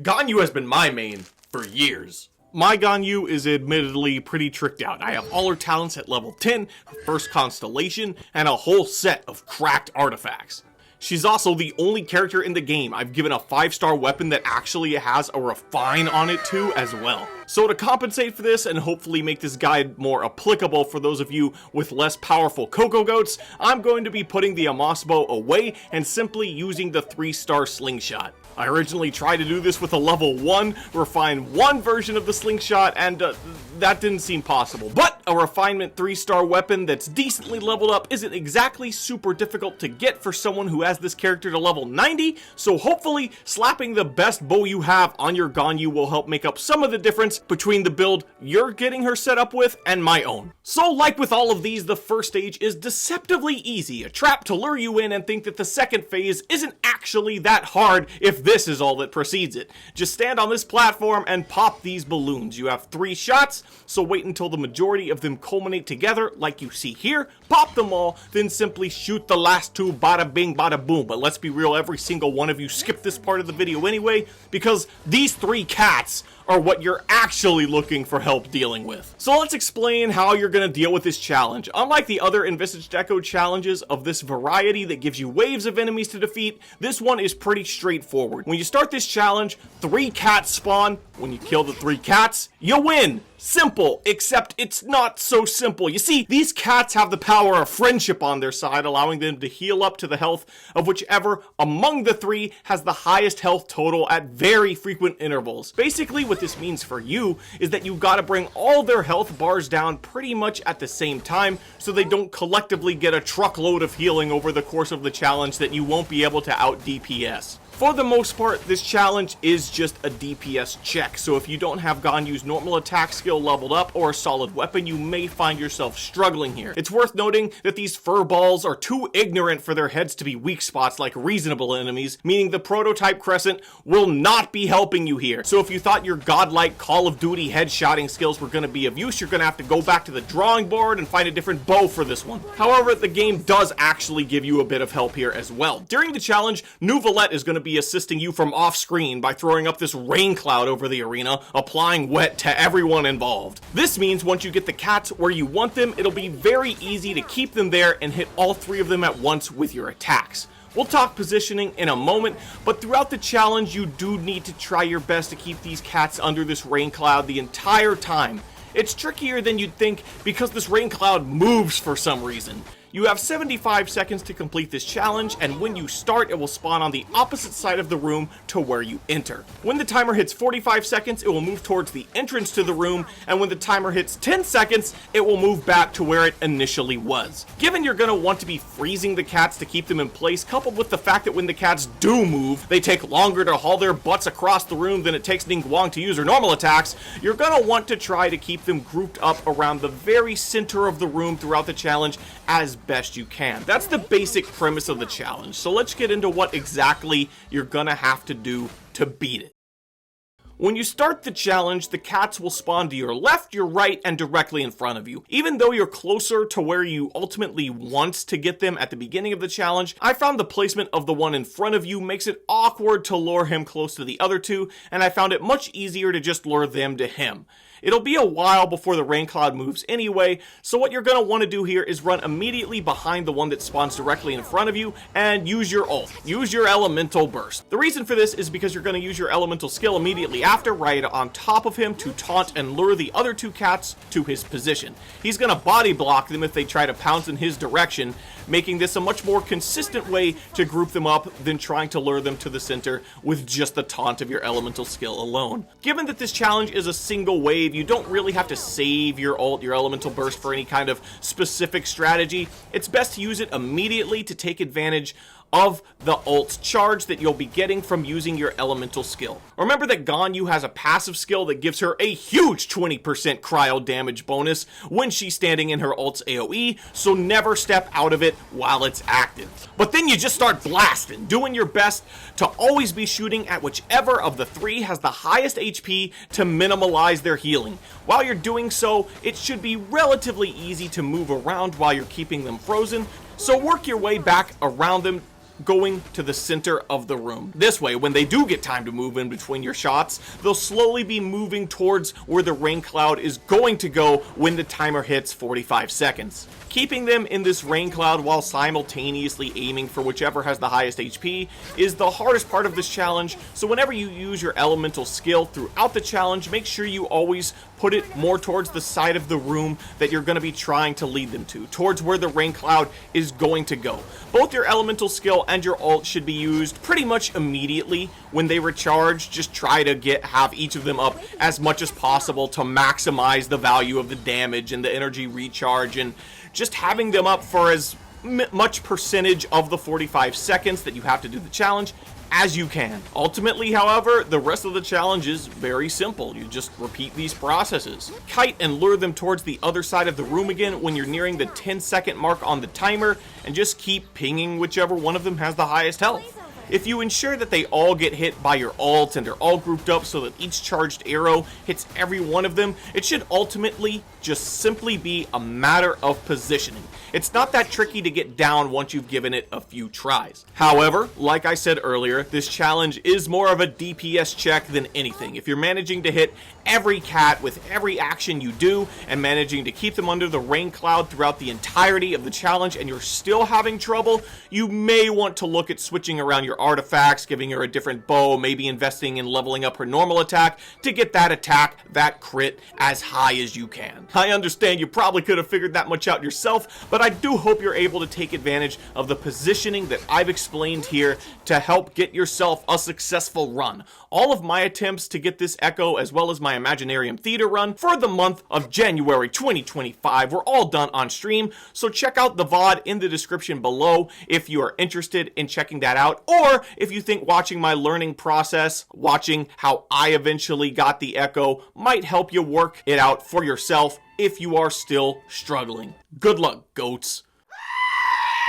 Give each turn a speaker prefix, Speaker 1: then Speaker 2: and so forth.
Speaker 1: Ganyu has been my main for years. My Ganyu is admittedly pretty tricked out. I have all her talents at level 10, her first constellation, and a whole set of cracked artifacts. She's also the only character in the game I've given a 5-star weapon that actually has a refine on it too as well. So to compensate for this and hopefully make this guide more applicable for those of you with less powerful COCOGOAs, I'm going to be putting the Amasbo away and simply using the 3-star slingshot. I originally tried to do this with a level 1 refine 1 version of the slingshot and that didn't seem possible. But a refinement 3-star weapon that's decently leveled up isn't exactly super difficult to get for someone who has this character to level 90, so hopefully slapping the best bow you have on your Ganyu will help make up some of the difference between the build you're getting her set up with and my own. So like with all of these, the first stage is deceptively easy, a trap to lure you in and think that the second phase isn't actually that hard if this is all that precedes it. Just stand on this platform and pop these balloons. You have 3 shots, so wait until the majority of them culminate together like you see here, pop them all, then simply shoot the last 2, bada bing bada boom. But let's be real, every single one of you skipped this part of the video anyway, because these 3 cats are what you're actually looking for help dealing with. So let's explain how you're going to deal with this challenge. Unlike the other Envisaged Echo challenges of this variety that gives you waves of enemies to defeat, this one is pretty straightforward. When you start this challenge, 3 cats spawn. When you kill the 3 cats, you win. Simple, except it's not so simple. You see, these cats have the power of friendship on their side, allowing them to heal up to the health of whichever among the 3 has the highest health total at very frequent intervals. Basically, what this means for you is that you gotta bring all their health bars down pretty much at the same time so they don't collectively get a truckload of healing over the course of the challenge that you won't be able to out DPS. For the most part, this challenge is just a DPS check, so if you don't have Ganyu's normal attack skill leveled up or a solid weapon, you may find yourself struggling here. It's worth noting that these fur balls are too ignorant for their heads to be weak spots like reasonable enemies, meaning the prototype Crescent will not be helping you here. So if you thought your godlike Call of Duty headshotting skills were going to be of use, you're going to have to go back to the drawing board and find a different bow for this one. However, the game does actually give you a bit of help here as well. During the challenge, Nouvelette is going to be assisting you from off screen by throwing up this rain cloud over the arena, applying wet to everyone involved. This means once you get the cats where you want them, it'll be very easy to keep them there and hit all 3 of them at once with your attacks. We'll talk positioning in a moment, but throughout the challenge you do need to try your best to keep these cats under this rain cloud the entire time. It's trickier than you'd think because this rain cloud moves for some reason. You have 75 seconds to complete this challenge, and when you start, it will spawn on the opposite side of the room to where you enter. When the timer hits 45 seconds, it will move towards the entrance to the room, and when the timer hits 10 seconds, it will move back to where it initially was. Given you're going to want to be freezing the cats to keep them in place, coupled with the fact that when the cats do move, they take longer to haul their butts across the room than it takes Ningguang to use her normal attacks, you're going to want to try to keep them grouped up around the very center of the room throughout the challenge as best you can. That's the basic premise of the challenge, so let's get into what exactly you're gonna have to do to beat it. When you start the challenge, the cats will spawn to your left, your right, and directly in front of you. Even though you're closer to where you ultimately want to get them at the beginning of the challenge, I found the placement of the one in front of you makes it awkward to lure him close to the other 2, and I found it much easier to just lure them to him. It'll be a while before the rain cloud moves anyway, so what you're going to want to do here is run immediately behind the one that spawns directly in front of you and use your ult. Use your elemental burst. The reason for this is because you're going to use your elemental skill immediately after, right on top of him, to taunt and lure the other 2 cats to his position. He's going to body block them if they try to pounce in his direction, making this a much more consistent way to group them up than trying to lure them to the center with just the taunt of your elemental skill alone. Given that this challenge is a single wave, you don't really have to save your ult, your elemental burst, for any kind of specific strategy. It's best to use it immediately to take advantage of the ult charge that you'll be getting from using your elemental skill. Remember that Ganyu has a passive skill that gives her a huge 20% cryo damage bonus when she's standing in her ult's AoE, so never step out of it while it's active. But then you just start blasting, doing your best to always be shooting at whichever of the 3 has the highest HP to minimalize their healing. While you're doing so, it should be relatively easy to move around while you're keeping them frozen, so work your way back around them going to the center of the room. This way, when they do get time to move in between your shots, they'll slowly be moving towards where the rain cloud is going to go when the timer hits 45 seconds. Keeping them in this rain cloud while simultaneously aiming for whichever has the highest HP is the hardest part of this challenge, so whenever you use your elemental skill throughout the challenge, make sure you always put it more towards the side of the room that you're going to be trying to lead them to, towards where the rain cloud is going to go. Both your elemental skill and your ult should be used pretty much immediately when they recharge. Just try to have each of them up as much as possible to maximize the value of the damage and the energy recharge, and just having them up for as much percentage of the 45 seconds that you have to do the challenge as you can. Ultimately, however, the rest of the challenge is very simple. You just repeat these processes. Kite and lure them towards the other side of the room again when you're nearing the 10-second mark on the timer, and just keep pinging whichever one of them has the highest health. If you ensure that they all get hit by your ult and they're all grouped up so that each charged arrow hits every one of them, it should ultimately just simply be a matter of positioning. It's not that tricky to get down once you've given it a few tries. However, like I said earlier, this challenge is more of a DPS check than anything. If you're managing to hit every cat with every action you do and managing to keep them under the rain cloud throughout the entirety of the challenge and you're still having trouble, you may want to look at switching around your artifacts, giving her a different bow, maybe investing in leveling up her normal attack to get that attack, that crit, as high as you can. I understand you probably could have figured that much out yourself, but I do hope you're able to take advantage of the positioning that I've explained here to help get yourself a successful run. All of my attempts to get this Echo, as well as my Imaginarium Theatre run for the month of January 2025, were all done on stream, so check out the VOD in the description below if you are interested in checking that out, or if you think watching my learning process, watching how I eventually got the Echo, might help you work it out for yourself if you are still struggling. Good luck, goats.